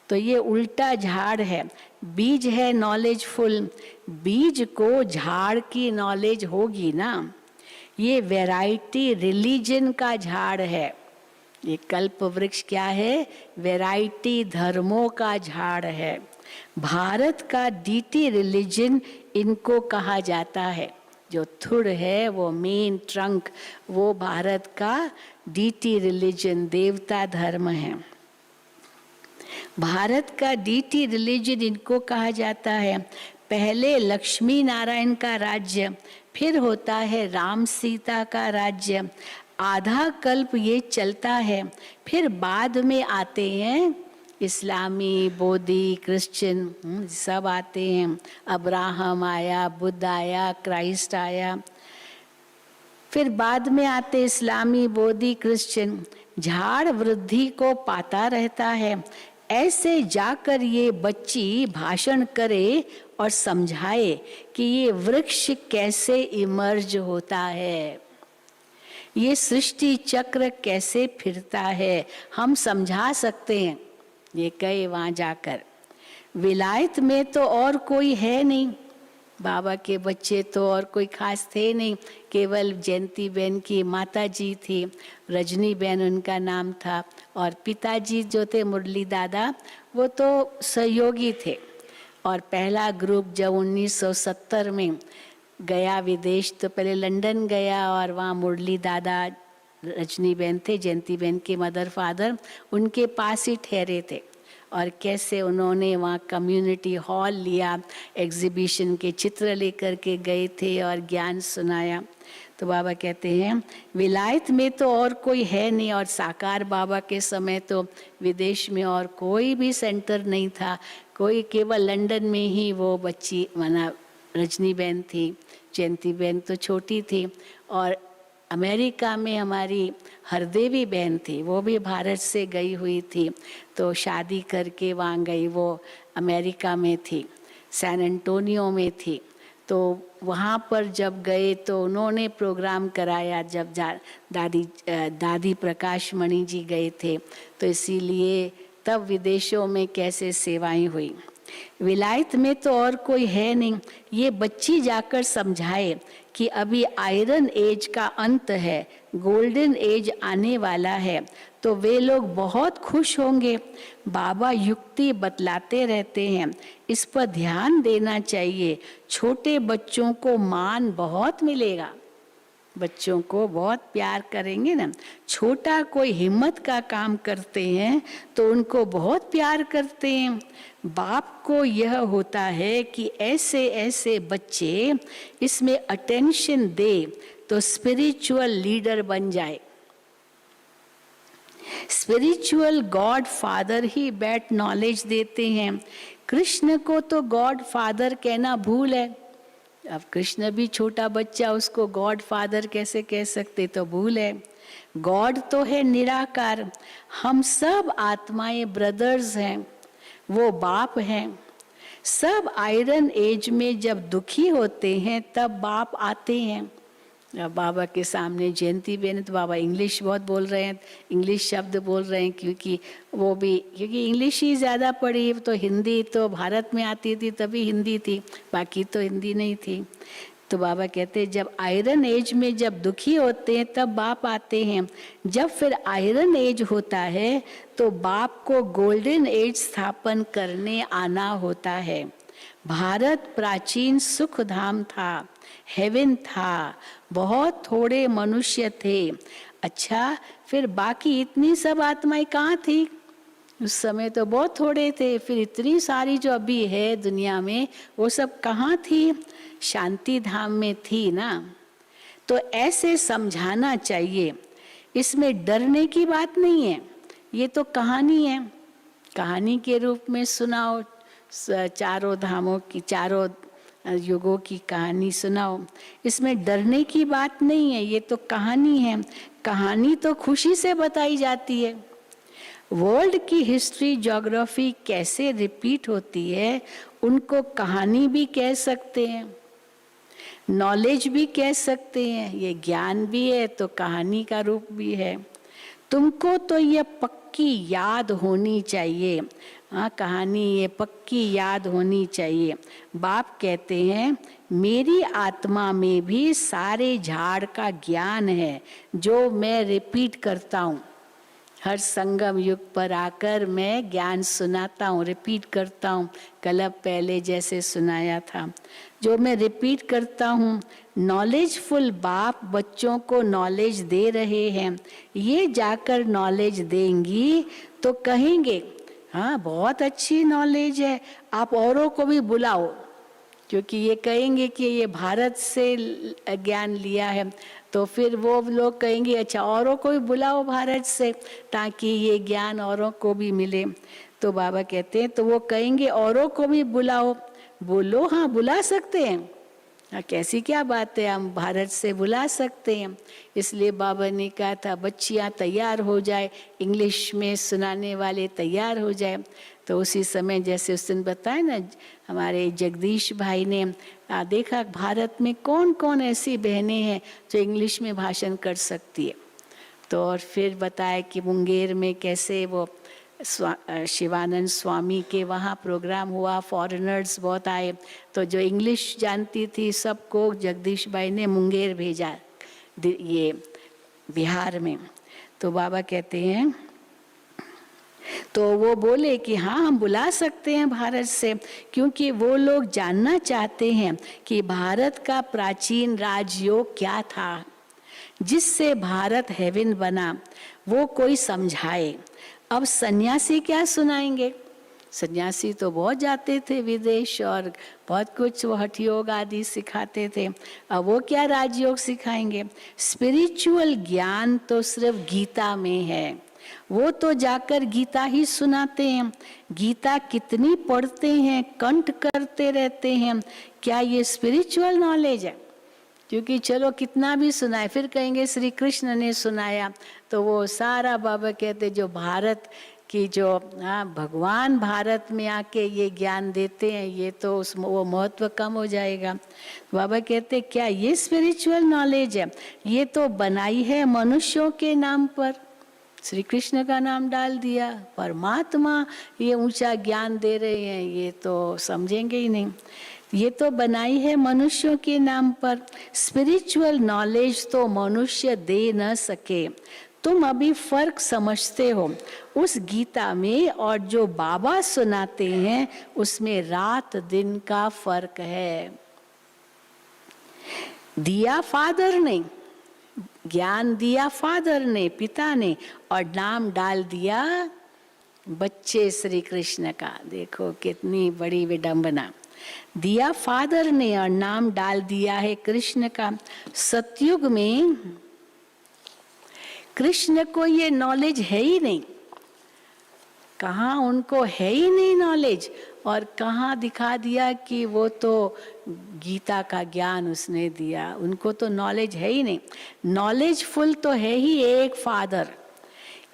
तो ये उल्टा झाड़ है, बीज है नॉलेजफुल। बीज को झाड़ की नॉलेज होगी ना। ये वैरायटी रिलीजन का झाड़ है। ये कल्प वृक्ष क्या है? वैरायटी धर्मों का झाड़ है। भारत का डीटी रिलीजन इनको कहा जाता है। जो थुड़ है वो मेन ट्रंक, वो भारत का डीटी रिलीजन, देवता धर्म है। भारत का डीटी रिलीजन इनको कहा जाता है। पहले लक्ष्मी नारायण का राज्य, फिर होता है राम सीता का राज्य। आधा कल्प ये चलता है, फिर बाद में आते हैं इस्लामी, बोधी, क्रिश्चियन, सब आते हैं। अब्राहम आया, बुद्ध आया, क्राइस्ट आया, फिर बाद में आते इस्लामी, बोधी, क्रिश्चियन। झाड़ वृद्धि को पाता रहता है। ऐसे जाकर ये बच्ची भाषण करे और समझाए कि ये वृक्ष कैसे इमर्ज होता है, ये सृष्टि चक्र कैसे फिरता है, हम समझा सकते हैं। ये कहे वहां जाकर। विलायत में तो और कोई है नहीं, बाबा के बच्चे तो और कोई खास थे नहीं, केवल जयंती बहन की माता जी थी, रजनी बहन उनका नाम था, और पिताजी जो थे मुरली दादा, वो तो सहयोगी थे। और पहला ग्रुप जब 1970 में गया विदेश, तो पहले लंदन गया और वहाँ मुरली दादा, रजनी बहन थे, जयंती बहन के मदर फादर, उनके पास ही ठहरे थे। और कैसे उन्होंने वहाँ कम्युनिटी हॉल लिया, एग्जीबिशन के चित्र लेकर के गए थे और ज्ञान सुनाया। तो बाबा कहते हैं विलायत में तो और कोई है नहीं, और साकार बाबा के समय तो विदेश में और कोई भी सेंटर नहीं था, कोई केवल लंदन में ही वो बच्ची मना रजनी बहन थी, जयंती बहन तो छोटी थी, और अमेरिका में हमारी हरदेवी बहन थी, वो भी भारत से गई हुई थी, तो शादी करके वहाँ गई, वो अमेरिका में थी, सैन एंटोनियो में थी। तो वहाँ पर जब गए तो उन्होंने प्रोग्राम कराया, जब दादी प्रकाश मणि जी गए थे, तो इसीलिए तब विदेशों में कैसे सेवाएं हुई। विलायत में तो और कोई है नहीं, ये बच्ची जाकर समझाए कि अभी आयरन एज का अंत है, गोल्डन एज आने वाला है, तो वे लोग बहुत खुश होंगे। बाबा युक्ति बतलाते रहते हैं, इस पर ध्यान देना चाहिए। छोटे बच्चों को मान बहुत मिलेगा, बच्चों को बहुत प्यार करेंगे ना। छोटा कोई हिम्मत का काम करते हैं तो उनको बहुत प्यार करते हैं। बाप को यह होता है कि ऐसे ऐसे बच्चे इसमें अटेंशन दे तो स्पिरिचुअल लीडर बन जाए। स्पिरिचुअल गॉड फादर ही बैठ नॉलेज देते हैं। कृष्ण को तो गॉड फादर कहना भूल है। अब कृष्ण भी छोटा बच्चा, उसको गॉड फादर कैसे कह सकते, तो भूल है। गॉड तो है निराकार, हम सब आत्माएं ब्रदर्स हैं, वो बाप हैं। सब आयरन एज में जब दुखी होते हैं तब बाप आते हैं। अब बाबा के सामने जयंती बहन, तो बाबा इंग्लिश बहुत बोल रहे हैं, इंग्लिश शब्द बोल रहे हैं, क्योंकि वो भी, क्योंकि इंग्लिश ही ज़्यादा पढ़ी, तो हिंदी तो भारत में आती थी तभी हिंदी थी, बाकी तो हिंदी नहीं थी। तो बाबा कहते हैं जब आयरन एज में जब दुखी होते हैं तब बाप आते हैं। जब फिर आयरन एज होता है तो बाप को गोल्डन एज स्थापन करने आना होता है। भारत प्राचीन सुख धाम था, हेवन था, बहुत थोड़े मनुष्य थे। अच्छा, फिर बाकी इतनी सब आत्माएं कहाँ थी? उस समय तो बहुत थोड़े थे, फिर इतनी सारी जो अभी है दुनिया में वो सब कहाँ थी? शांति धाम में थी ना। तो ऐसे समझाना चाहिए, इसमें डरने की बात नहीं है, ये तो कहानी है, कहानी के रूप में सुनाओ, चारों धामों की, चारों युगों की कहानी सुनाओ, इसमें डरने की बात नहीं है, ये तो कहानी है। कहानी तो खुशी से बताई जाती है। वर्ल्ड की हिस्ट्री, ज्योग्राफी कैसे रिपीट होती है, उनको कहानी भी कह सकते हैं, नॉलेज भी कह सकते हैं, ये ज्ञान भी है तो कहानी का रूप भी है। तुमको तो ये पक्की याद होनी चाहिए, हाँ, कहानी ये पक्की याद होनी चाहिए। बाप कहते हैं मेरी आत्मा में भी सारे झाड़ का ज्ञान है जो मैं रिपीट करता हूँ। हर संगम युग पर आकर मैं ज्ञान सुनाता हूँ, रिपीट करता हूँ, कल पहले जैसे सुनाया था, जो मैं रिपीट करता हूँ। नॉलेजफुल बाप बच्चों को नॉलेज दे रहे हैं, ये जाकर नॉलेज देंगी तो कहेंगे हाँ बहुत अच्छी नॉलेज है, आप औरों को भी बुलाओ, क्योंकि ये कहेंगे कि ये भारत से ज्ञान लिया है, तो फिर वो लोग कहेंगे अच्छा औरों को भी बुलाओ भारत से, ताकि ये ज्ञान औरों को भी मिले। तो बाबा कहते हैं तो वो कहेंगे औरों को भी बुलाओ। बोलो हाँ बुला सकते हैं, हाँ कैसी क्या बात है, हम भारत से बुला सकते हैं। इसलिए बाबा ने कहा था बच्चियाँ तैयार हो जाए, इंग्लिश में सुनाने वाले तैयार हो जाए। तो उसी समय जैसे उस दिन बताया ना हमारे जगदीश भाई ने देखा भारत में कौन कौन ऐसी बहनें हैं जो इंग्लिश में भाषण कर सकती है। तो और फिर बताया कि मुंगेर में कैसे वो शिवानंद स्वामी के वहाँ प्रोग्राम हुआ, फॉरेनर्स बहुत आए, तो जो इंग्लिश जानती थी सबको जगदीश भाई ने मुंगेर भेजा, ये बिहार में। तो बाबा कहते हैं तो वो बोले कि हाँ हम बुला सकते हैं भारत से, क्योंकि वो लोग जानना चाहते हैं कि भारत का प्राचीन राजयोग क्या था जिससे भारत हेवन बना, वो कोई समझाए। अब सन्यासी क्या सुनाएंगे, सन्यासी तो बहुत जाते थे विदेश और बहुत कुछ वो हठ योग आदि सिखाते थे, अब वो क्या राजयोग सिखाएंगे। स्पिरिचुअल ज्ञान तो सिर्फ गीता में है, वो तो जाकर गीता ही सुनाते हैं। गीता कितनी पढ़ते हैं, कंठ करते रहते हैं, क्या ये स्पिरिचुअल नॉलेज है? क्योंकि चलो कितना भी सुनाए फिर कहेंगे श्री कृष्ण ने सुनाया, तो वो सारा बाबा कहते जो भारत की जो भगवान भारत में आके ये ज्ञान देते हैं, ये तो वो महत्व कम हो जाएगा। बाबा कहते क्या ये स्पिरिचुअल नॉलेज है? ये तो बनाई है मनुष्यों के नाम पर, श्री कृष्ण का नाम डाल दिया, परमात्मा ये ऊंचा ज्ञान दे रहे हैं, ये तो समझेंगे ही नहीं। ये तो बनाई है मनुष्यों के नाम पर, स्पिरिचुअल नॉलेज तो मनुष्य दे न सके। तुम अभी फर्क समझते हो उस गीता में और जो बाबा सुनाते हैं उसमें रात दिन का फर्क है। दिया फादर ने, ज्ञान दिया फादर ने, पिता ने, और नाम डाल दिया बच्चे श्री कृष्ण का। देखो कितनी बड़ी विडंबना, दिया फादर ने और नाम डाल दिया है कृष्ण का। सतयुग में कृष्ण को ये नॉलेज है ही नहीं, कहाँ उनको है ही नहीं नॉलेज, और कहाँ दिखा दिया कि वो तो गीता का ज्ञान उसने दिया, उनको तो नॉलेज है ही नहीं। नॉलेजफुल तो है ही एक फादर।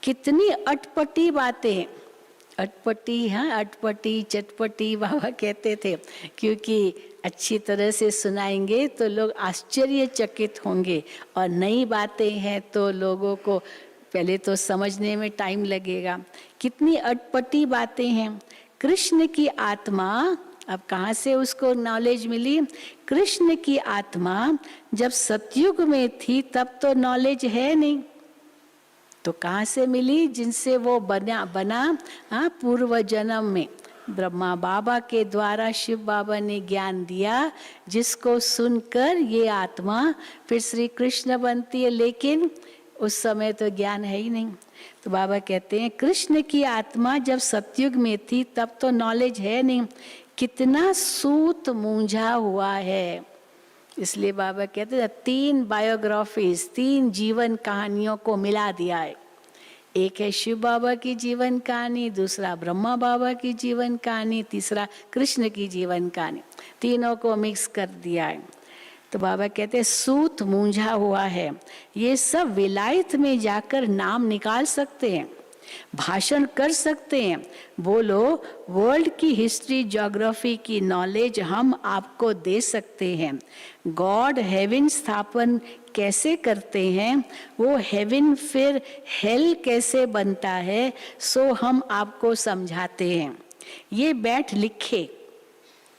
कितनी अटपटी बातें हैं, अटपटी, हाँ अटपटी चटपटी बाबा कहते थे, क्योंकि अच्छी तरह से सुनाएंगे तो लोग आश्चर्यचकित होंगे, और नई बातें हैं तो लोगों को पहले तो समझने में टाइम लगेगा। कितनी अटपटी बातें हैं। कृष्ण की आत्मा, अब कहाँ से उसको नॉलेज मिली? कृष्ण की आत्मा जब सतयुग में थी तब तो नॉलेज है नहीं, तो कहाँ से मिली? जिनसे वो बना पूर्व जन्म में ब्रह्मा बाबा के द्वारा शिव बाबा ने ज्ञान दिया, जिसको सुनकर ये आत्मा फिर श्री कृष्ण बनती है। लेकिन उस समय तो ज्ञान है ही नहीं। तो बाबा कहते हैं कृष्ण की आत्मा जब सतयुग में थी तब तो नॉलेज है नहीं, कितना सूत मूंझा हुआ है। इसलिए बाबा कहते हैं 3 बायोग्राफीज, 3 जीवन कहानियों को मिला दिया है। एक है शिव बाबा की जीवन कहानी, दूसरा ब्रह्मा बाबा की जीवन कहानी, तीसरा कृष्ण की जीवन कहानी, तीनों को मिक्स कर दिया है। तो बाबा कहते हैं सूत मूंझा हुआ है, ये सब विलायत में जाकर नाम निकाल सकते हैं, भाषण कर सकते हैं। बोलो वर्ल्ड की हिस्ट्री ज्योग्राफी की नॉलेज हम आपको दे सकते हैं। गॉड हेवन स्थापन कैसे करते हैं, वो हेवन फिर हेल कैसे बनता है, सो हम आपको समझाते हैं। ये बैठ लिखे,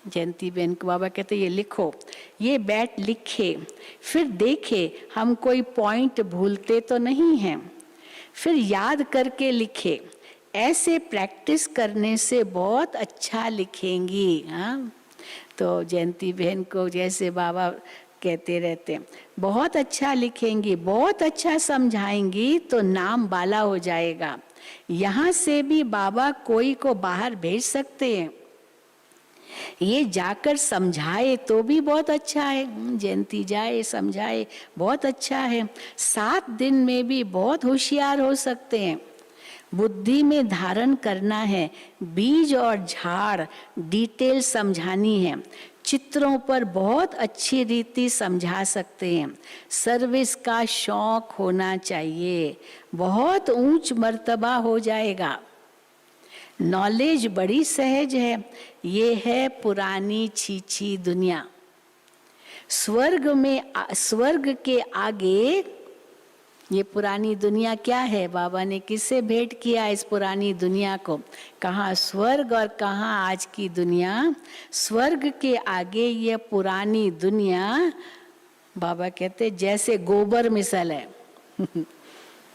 जयंती बहन को बाबा कहते ये लिखो, ये बैठ लिखे, फिर देखे हम कोई पॉइंट भूलते तो नहीं हैं, फिर याद करके लिखे। ऐसे प्रैक्टिस करने से बहुत अच्छा लिखेंगी। हाँ, तो जयंती बहन को जैसे बाबा कहते रहते हैं बहुत अच्छा लिखेंगी, बहुत अच्छा समझाएंगी तो नाम बाला हो जाएगा। यहाँ से भी बाबा कोई को बाहर भेज सकते हैं, ये जाकर समझाए तो भी बहुत अच्छा है। जयंती जाए समझाए बहुत अच्छा है। 7 दिन में भी बहुत होशियार हो सकते हैं। बुद्धि में धारण करना है, बीज और झाड़ डिटेल समझानी है, चित्रों पर बहुत अच्छी रीति समझा सकते हैं। सर्विस का शौक होना चाहिए, बहुत ऊंच मर्तबा हो जाएगा। नॉलेज बड़ी सहज है, ये है पुरानी छीछी दुनिया। स्वर्ग के आगे ये पुरानी दुनिया क्या है, बाबा ने किससे भेंट किया इस पुरानी दुनिया को, कहाँ स्वर्ग और कहाँ आज की दुनिया। स्वर्ग के आगे ये पुरानी दुनिया, बाबा कहते जैसे गोबर मिसल है।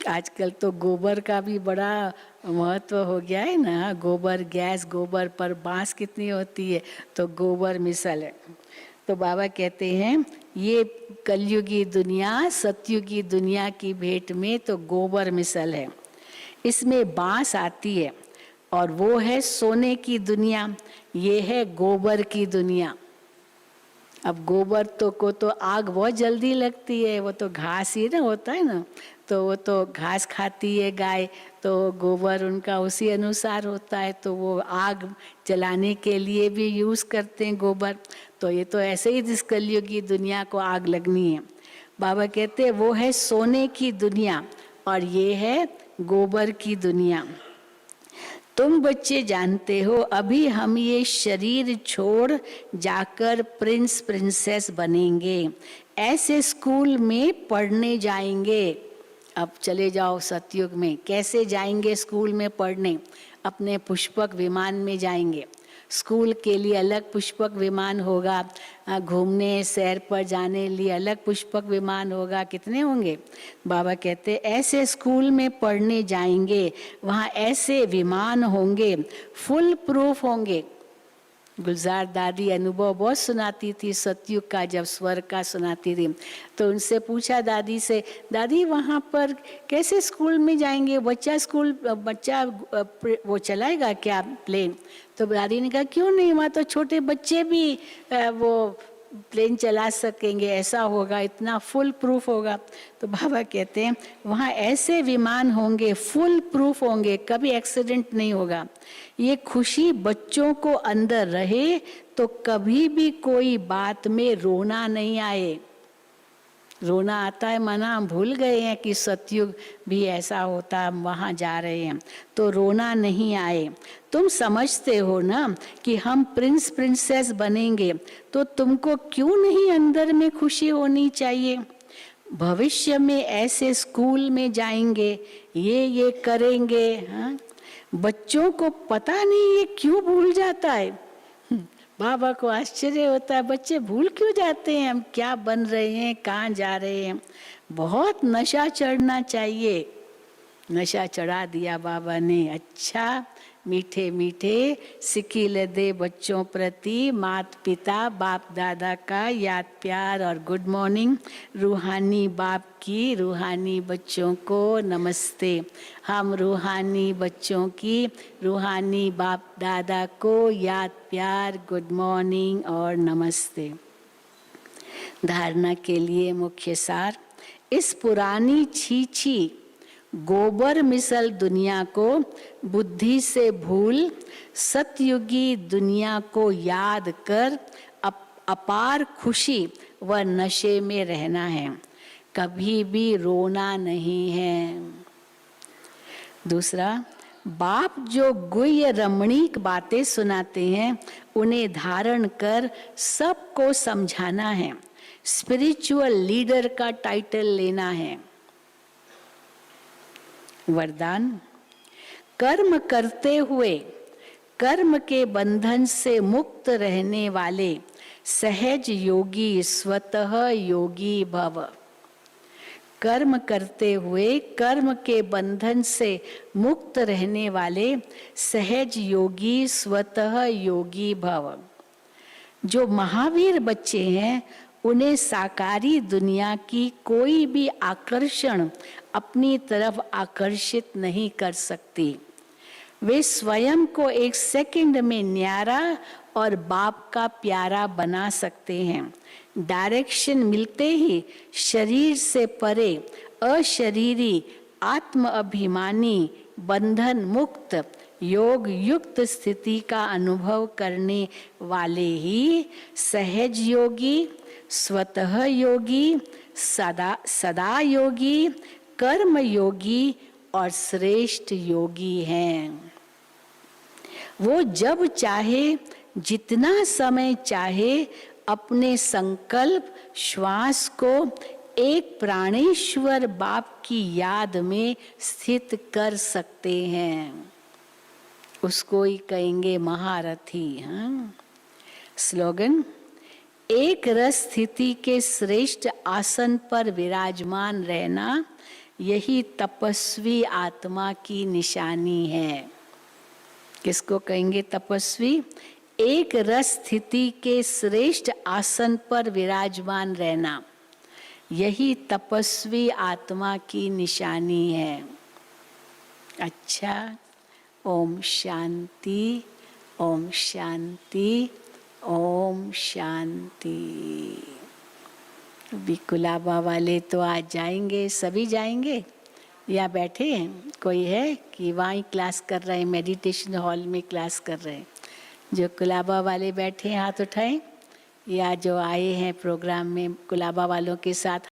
आजकल तो गोबर का भी बड़ा महत्व हो गया है ना, गोबर गैस, गोबर पर बांस कितनी होती है, तो गोबर मिसल है। तो बाबा कहते हैं ये कलयुगी दुनिया सतयुगी दुनिया की भेंट में तो गोबर मिसल है, इसमें बांस आती है और वो है सोने की दुनिया, ये है गोबर की दुनिया। अब गोबर तो को तो आग बहुत जल्दी लगती है, वो तो घास ही ना होता है ना, तो वो तो घास खाती है गाय, तो गोबर उनका उसी अनुसार होता है, तो वो आग जलाने के लिए भी यूज़ करते हैं गोबर। तो ये तो ऐसे ही इस कलयुगी दुनिया को आग लगनी है। बाबा कहते हैं वो है सोने की दुनिया और ये है गोबर की दुनिया। तुम बच्चे जानते हो अभी हम ये शरीर छोड़ जाकर प्रिंस प्रिंसेस बनेंगे, ऐसे स्कूल में पढ़ने जाएंगे। अब चले जाओ सतयुग में, कैसे जाएंगे स्कूल में पढ़ने, अपने पुष्पक विमान में जाएंगे। स्कूल के लिए अलग पुष्पक विमान होगा, घूमने सैर पर जाने लिए अलग पुष्पक विमान होगा, कितने होंगे। बाबा कहते ऐसे स्कूल में पढ़ने जाएंगे, वहाँ ऐसे विमान होंगे, फुल प्रूफ होंगे। गुलजार दादी अनुभव बहुत सुनाती थी सतयुग का, जब स्वर्ग का सुनाती थी तो उनसे पूछा दादी से, दादी वहाँ पर कैसे स्कूल में जाएंगे, बच्चा वो चलाएगा क्या प्लेन। तो दादी ने कहा क्यों नहीं, वहाँ तो छोटे बच्चे भी वो प्लेन चला सकेंगे, ऐसा होगा, इतना फुल प्रूफ होगा। तो बाबा कहते हैं वहाँ ऐसे विमान होंगे, फुल प्रूफ होंगे, कभी एक्सीडेंट नहीं होगा। ये खुशी बच्चों को अंदर रहे तो कभी भी कोई बात में रोना नहीं आए। रोना आता है माना हम भूल गए हैं कि सतयुग भी ऐसा होता, हम वहाँ जा रहे हैं, तो रोना नहीं आए। तुम समझते हो ना कि हम प्रिंस प्रिंसेस बनेंगे, तो तुमको क्यों नहीं अंदर में खुशी होनी चाहिए। भविष्य में ऐसे स्कूल में जाएंगे, ये करेंगे। हाँ, बच्चों को पता नहीं ये क्यों भूल जाता है। बाबा को आश्चर्य होता है, बच्चे भूल क्यों जाते हैं, हम क्या बन रहे हैं, कहाँ जा रहे हैं। बहुत नशा चढ़ना चाहिए, नशा चढ़ा दिया बाबा ने। अच्छा मीठे मीठे सिकिल दे बच्चों प्रति माता पिता बाप दादा का याद प्यार और गुड मॉर्निंग। रूहानी बाप की रूहानी बच्चों को नमस्ते। हम रूहानी बच्चों की रूहानी बाप दादा को याद प्यार गुड मॉर्निंग और नमस्ते। धारणा के लिए मुख्य सार, इस पुरानी छीछी गोबर मिसल दुनिया को बुद्धि से भूल सतयुगी दुनिया को याद कर अपार खुशी व नशे में रहना है, कभी भी रोना नहीं है। दूसरा, बाप जो गुह्य रमणीक बातें सुनाते हैं उन्हें धारण कर सबको समझाना है, स्पिरिचुअल लीडर का टाइटल लेना है। वरदान, कर्म करते हुए कर्म के बंधन से मुक्त रहने वाले सहज योगी स्वतः योगी भव। कर्म करते हुए कर्म के बंधन से मुक्त रहने वाले सहज योगी स्वतः योगी भव। जो महावीर बच्चे हैं उन्हें साकारी दुनिया की कोई भी आकर्षण अपनी तरफ आकर्षित नहीं कर सकती। वे स्वयं को एक सेकंड में न्यारा और बाप का प्यारा बना सकते हैं। डायरेक्शन मिलते ही शरीर से परे अशरीरी आत्म अभिमानी बंधन मुक्त योग युक्त स्थिति का अनुभव करने वाले ही सहज योगी स्वतः योगी सदा योगी कर्म योगी और श्रेष्ठ योगी हैं। वो जब चाहे जितना समय चाहे अपने संकल्प श्वास को एक प्राणेश्वर बाप की याद में स्थित कर सकते हैं। उसको ही कहेंगे महारथी। हाँ, स्लोगन, एक रस स्थिति के श्रेष्ठ आसन पर विराजमान रहना यही तपस्वी आत्मा की निशानी है। किसको कहेंगे तपस्वी? एक रस स्थिति के श्रेष्ठ आसन पर विराजमान रहना यही तपस्वी आत्मा की निशानी है। अच्छा, ओम शांति, ओम शांति, ओम शांति। अभी कुलाबा वाले तो आज जाएंगे, सभी जाएंगे या बैठे हैं? कोई है कि वहीं क्लास कर रहे हैं, मेडिटेशन हॉल में क्लास कर रहे हैं? जो कुलाबा वाले बैठे हैं हाथ उठाएं, या जो आए हैं प्रोग्राम में कुलाबा वालों के साथ